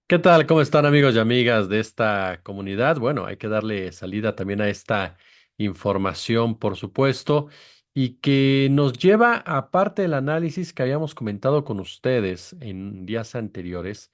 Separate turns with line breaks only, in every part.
¿Qué tal? ¿Cómo están amigos y amigas de esta comunidad? Bueno, hay que darle salida también a esta información, por supuesto, y que nos lleva, aparte del análisis que habíamos comentado con ustedes en días anteriores,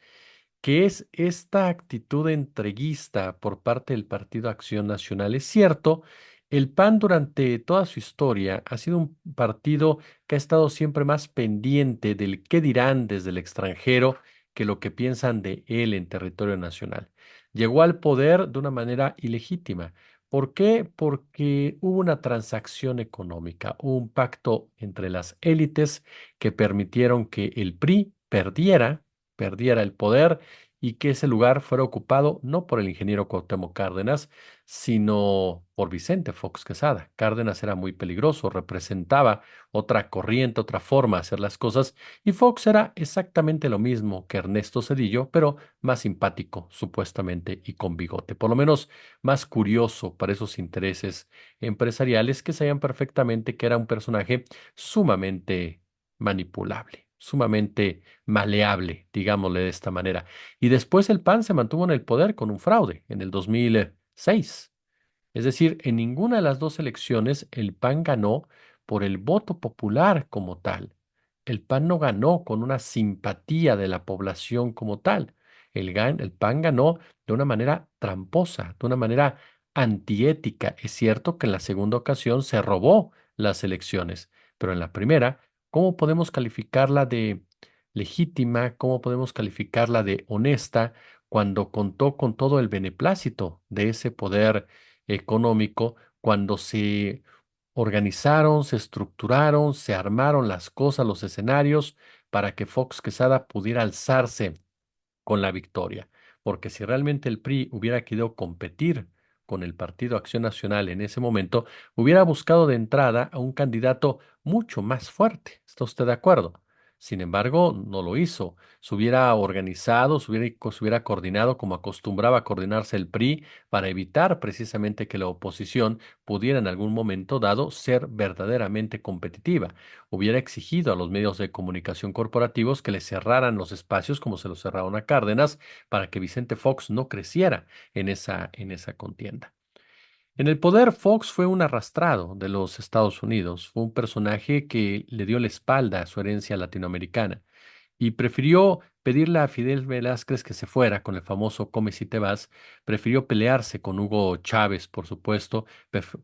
que es esta actitud entreguista por parte del Partido Acción Nacional. Es cierto, el PAN durante toda su historia ha sido un partido que ha estado siempre más pendiente del qué dirán desde el extranjero que lo que piensan de él en territorio nacional. Llegó al poder de una manera ilegítima. ¿Por qué? Porque hubo una transacción económica, hubo un pacto entre las élites que permitieron que el PRI perdiera el poder y que ese lugar fuera ocupado no por el ingeniero Cuauhtémoc Cárdenas, sino por Vicente Fox Quesada. Cárdenas era muy peligroso, representaba otra corriente, otra forma de hacer las cosas, y Fox era exactamente lo mismo que Ernesto Zedillo, pero más simpático, supuestamente, y con bigote, por lo menos más curioso para esos intereses empresariales que sabían perfectamente que era un personaje sumamente manipulable, sumamente maleable, digámosle de esta manera. Y después el PAN se mantuvo en el poder con un fraude en el 2006. Es decir, en ninguna de las dos elecciones el PAN ganó por el voto popular como tal. El PAN no ganó con una simpatía de la población como tal. El PAN ganó de una manera tramposa, de una manera antiética. Es cierto que en la segunda ocasión se robó las elecciones, pero en la primera, ¿cómo podemos calificarla de legítima? ¿Cómo podemos calificarla de honesta cuando contó con todo el beneplácito de ese poder económico, cuando se organizaron, se estructuraron, se armaron las cosas, los escenarios para que Fox Quesada pudiera alzarse con la victoria? Porque si realmente el PRI hubiera querido competir con el Partido Acción Nacional en ese momento, hubiera buscado de entrada a un candidato mucho más fuerte. ¿Está usted de acuerdo? Sin embargo, no lo hizo. Se hubiera organizado, se hubiera coordinado como acostumbraba a coordinarse el PRI para evitar precisamente que la oposición pudiera en algún momento dado ser verdaderamente competitiva. Hubiera exigido a los medios de comunicación corporativos que le cerraran los espacios como se los cerraron a Cárdenas para que Vicente Fox no creciera en esa contienda. En el poder, Fox fue un arrastrado de los Estados Unidos, fue un personaje que le dio la espalda a su herencia latinoamericana y prefirió pedirle a Fidel Velázquez que se fuera con el famoso Come si te vas, prefirió pelearse con Hugo Chávez, por supuesto,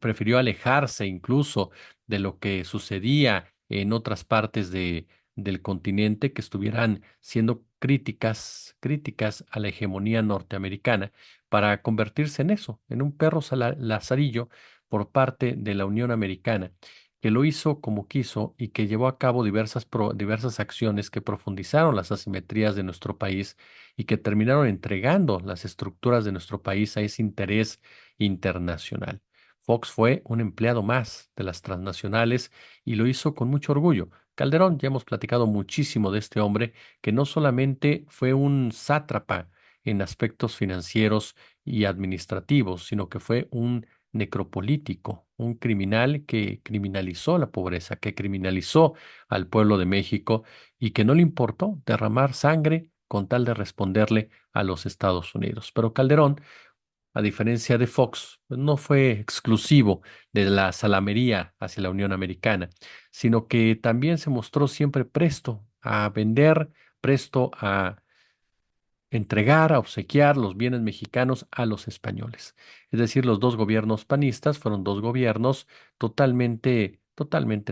prefirió alejarse incluso de lo que sucedía en otras partes del continente que estuvieran siendo críticas a la hegemonía norteamericana para convertirse en eso, en un perro lazarillo por parte de la Unión Americana que lo hizo como quiso y que llevó a cabo diversas acciones que profundizaron las asimetrías de nuestro país y que terminaron entregando las estructuras de nuestro país a ese interés internacional. Fox fue un empleado más de las transnacionales y lo hizo con mucho orgullo. Calderón, ya hemos platicado muchísimo de este hombre que no solamente fue un sátrapa en aspectos financieros y administrativos, sino que fue un necropolítico, un criminal que criminalizó la pobreza, que criminalizó al pueblo de México y que no le importó derramar sangre con tal de responderle a los Estados Unidos. Pero Calderón, a diferencia de Fox, pues, no fue exclusivo de la salamería hacia la Unión Americana, sino que también se mostró siempre presto a vender, presto a entregar, a obsequiar los bienes mexicanos a los españoles. Es decir, los dos gobiernos panistas fueron dos gobiernos totalmente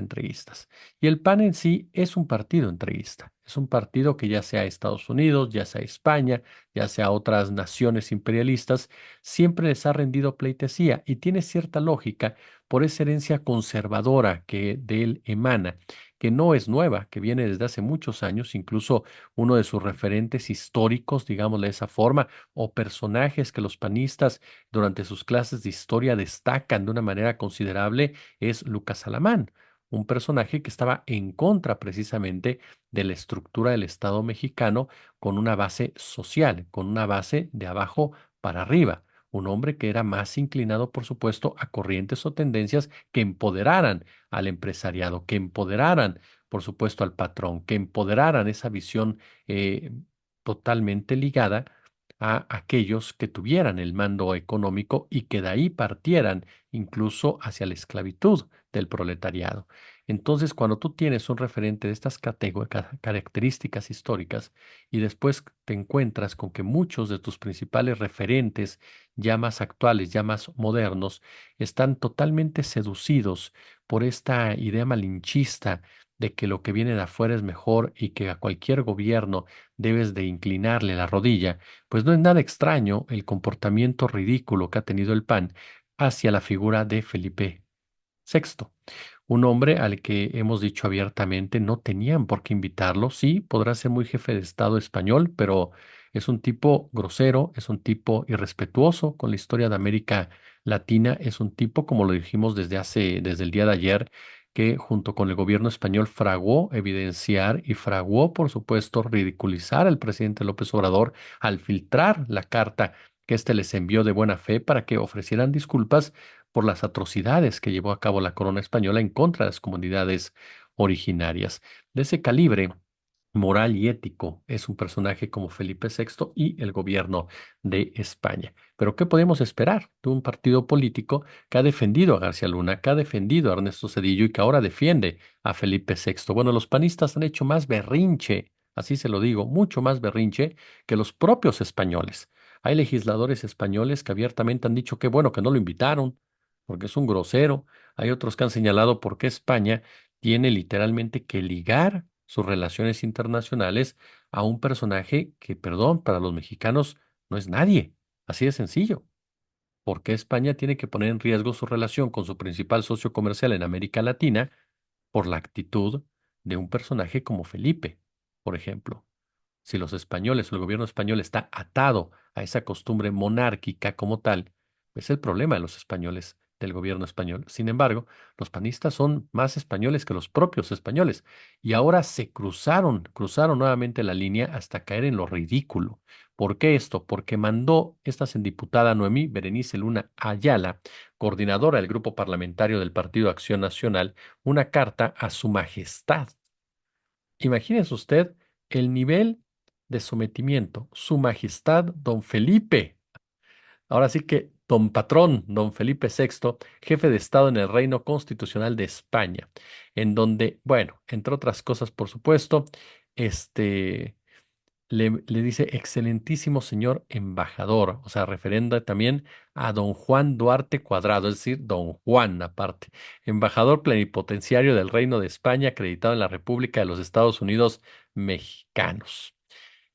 entreguistas. Y el PAN en sí es un partido entreguista. Es un partido que ya sea Estados Unidos, ya sea España, ya sea otras naciones imperialistas, siempre les ha rendido pleitesía y tiene cierta lógica por esa herencia conservadora que de él emana, que no es nueva, que viene desde hace muchos años, incluso uno de sus referentes históricos, digámosle de esa forma, o personajes que los panistas durante sus clases de historia destacan de una manera considerable, es Lucas Alamán, un personaje que estaba en contra precisamente de la estructura del Estado mexicano con una base social, con una base de abajo para arriba. Un hombre que era más inclinado, por supuesto, a corrientes o tendencias que empoderaran al empresariado, que empoderaran, por supuesto, al patrón, que empoderaran esa visión eh, totalmente ligada a aquellos que tuvieran el mando económico y que de ahí partieran incluso hacia la esclavitud del proletariado. Entonces, cuando tú tienes un referente de estas características históricas y después te encuentras con que muchos de tus principales referentes, ya más actuales, ya más modernos, están totalmente seducidos por esta idea malinchista de que lo que viene de afuera es mejor y que a cualquier gobierno debes de inclinarle la rodilla, pues no es nada extraño el comportamiento ridículo que ha tenido el PAN hacia la figura de Felipe VI, un hombre al que hemos dicho abiertamente no tenían por qué invitarlo. Sí, podrá ser muy jefe de Estado español, pero es un tipo grosero, es un tipo irrespetuoso con la historia de América Latina, es un tipo, como lo dijimos desde el día de ayer, que junto con el gobierno español fraguó evidenciar y fraguó, por supuesto, ridiculizar al presidente López Obrador al filtrar la carta que éste les envió de buena fe para que ofrecieran disculpas por las atrocidades que llevó a cabo la corona española en contra de las comunidades originarias. De ese calibre moral y ético es un personaje como Felipe VI y el gobierno de España. Pero ¿qué podemos esperar de un partido político que ha defendido a García Luna, que ha defendido a Ernesto Zedillo y que ahora defiende a Felipe VI? Bueno, los panistas han hecho más berrinche, así se lo digo, mucho más berrinche que los propios españoles. Hay legisladores españoles que abiertamente han dicho que bueno que no lo invitaron, porque es un grosero. Hay otros que han señalado por qué España tiene literalmente que ligar sus relaciones internacionales a un personaje que, perdón, para los mexicanos no es nadie. Así de sencillo. ¿Por qué España tiene que poner en riesgo su relación con su principal socio comercial en América Latina por la actitud de un personaje como Felipe, por ejemplo? Si los españoles o el gobierno español está atado a esa costumbre monárquica como tal, es el problema de los españoles, del gobierno español. Sin embargo, los panistas son más españoles que los propios españoles y ahora cruzaron nuevamente la línea hasta caer en lo ridículo. ¿Por qué esto? Porque mandó esta sendiputada Noemí Berenice Luna Ayala, coordinadora del grupo parlamentario del Partido Acción Nacional, una carta a su majestad. Imagínese usted el nivel de sometimiento. Su Majestad Don Felipe, ahora sí que Don Patrón, Don Felipe VI, jefe de Estado en el Reino Constitucional de España, en donde, bueno, entre otras cosas, por supuesto, este le dice excelentísimo señor embajador, o sea, referenda también a don Juan Duarte Cuadrado, es decir, don Juan aparte, embajador plenipotenciario del Reino de España, acreditado en la República de los Estados Unidos Mexicanos.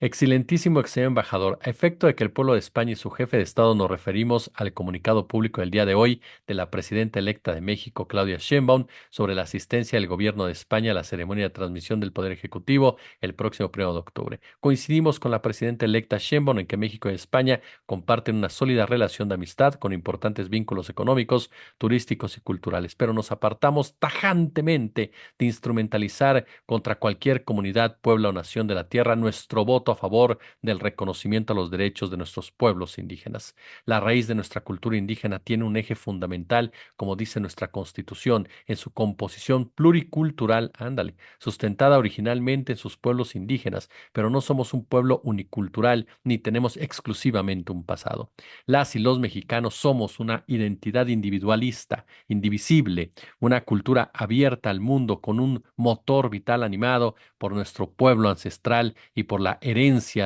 Excelentísimo ex señor embajador, a efecto de que el pueblo de España y su jefe de Estado nos referimos al comunicado público del día de hoy de la presidenta electa de México, Claudia Sheinbaum, sobre la asistencia del gobierno de España a la ceremonia de transmisión del Poder Ejecutivo el próximo 1 de octubre. Coincidimos con la presidenta electa Sheinbaum en que México y España comparten una sólida relación de amistad con importantes vínculos económicos, turísticos y culturales, pero nos apartamos tajantemente de instrumentalizar contra cualquier comunidad, pueblo o nación de la tierra nuestro voto a favor del reconocimiento a los derechos de nuestros pueblos indígenas. La raíz de nuestra cultura indígena tiene un eje fundamental, como dice nuestra Constitución, en su composición pluricultural, ándale, sustentada originalmente en sus pueblos indígenas, pero no somos un pueblo unicultural ni tenemos exclusivamente un pasado. Las y los mexicanos somos una identidad individualista, indivisible, una cultura abierta al mundo con un motor vital animado por nuestro pueblo ancestral y por la herencia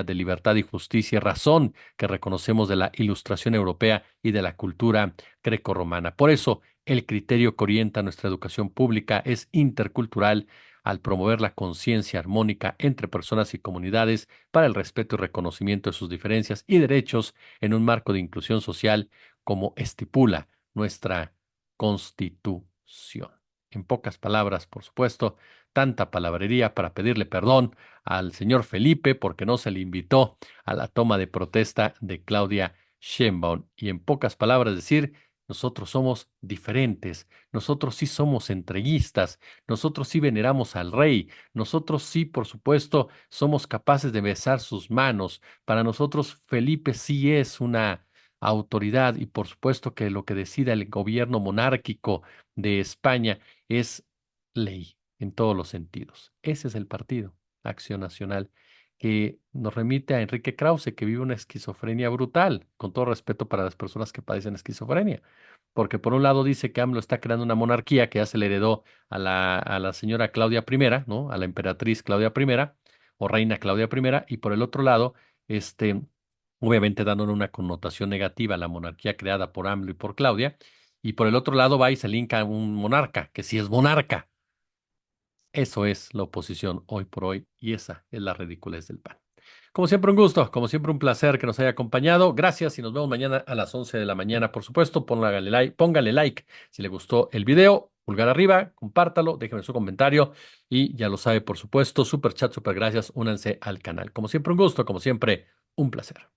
de libertad y justicia, razón que reconocemos de la ilustración europea y de la cultura grecorromana. Por eso, el criterio que orienta nuestra educación pública es intercultural al promover la conciencia armónica entre personas y comunidades para el respeto y reconocimiento de sus diferencias y derechos en un marco de inclusión social como estipula nuestra Constitución. En pocas palabras, por supuesto, tanta palabrería para pedirle perdón al señor Felipe porque no se le invitó a la toma de protesta de Claudia Sheinbaum. Y en pocas palabras decir, nosotros somos diferentes, nosotros sí somos entreguistas, nosotros sí veneramos al rey, nosotros sí, por supuesto, somos capaces de besar sus manos. Para nosotros, Felipe sí es una autoridad y por supuesto que lo que decida el gobierno monárquico de España es ley en todos los sentidos. Ese es el partido, Acción Nacional, que nos remite a Enrique Krause, que vive una esquizofrenia brutal, con todo respeto para las personas que padecen esquizofrenia. Porque por un lado dice que AMLO está creando una monarquía que ya se le heredó a la señora Claudia I, ¿no? A la emperatriz Claudia I o reina Claudia I, y por el otro lado, este, obviamente dándole una connotación negativa a la monarquía creada por AMLO y por Claudia, y por el otro lado va y se linka a un monarca, que sí es monarca. Eso es la oposición hoy por hoy y esa es la ridiculez del PAN. Como siempre, un gusto, como siempre, un placer que nos haya acompañado. Gracias y nos vemos mañana a las 11 de la mañana, por supuesto. Póngale like si le gustó el video, pulgar arriba, compártalo, déjenme su comentario y ya lo sabe, por supuesto, super chat, super gracias, únanse al canal. Como siempre, un gusto, como siempre, un placer.